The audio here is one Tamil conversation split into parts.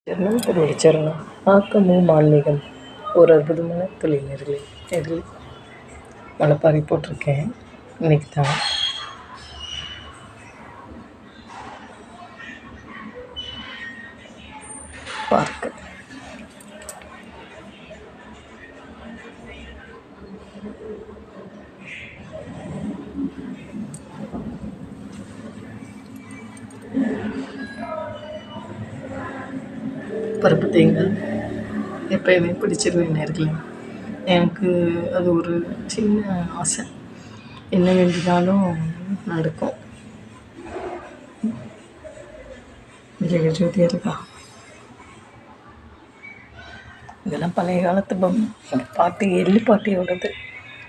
சரணம் திருவடிச்சரணம். ஆக்கமும் ஆன்மீகம் ஒரு அற்புதமான தொழில் நேர்களே. நேர்களே முளைப்பாரி போட்டிருக்கேன். இன்னைக்கு தான் பார்க்க பருப்பு தேங்காய் எப்பயுமே பிடிச்சிருவேன் நேர்களே. எனக்கு அது ஒரு சின்ன ஆசை. என்ன வேண்டினாலும் நடக்கும். விஜய ஜோதி இருக்கா. இதெல்லாம் பழைய காலத்து பொம்மை. எங்கள் பாட்டி எள்ளு பாட்டியோடது.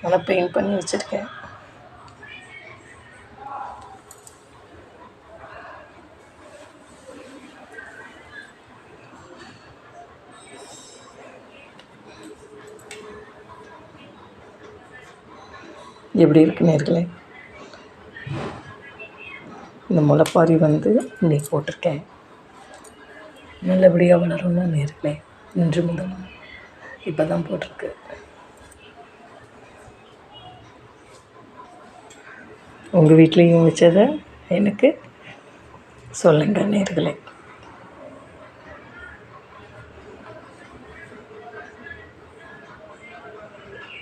நல்லா பெயிண்ட் பண்ணி வச்சுருக்கேன். எப்படி இருக்கு நேர்களே. இந்த முளைப்பாரி இன்னைக்கு போட்டிருக்கேன். நல்லபடியாக வளரும்னா நேர்களே. இன்று முதல் இப்போ தான் போட்டிருக்கு. உங்கள் வீட்லேயும் வச்சதை எனக்கு சொல்லுங்கள் நேர்களே.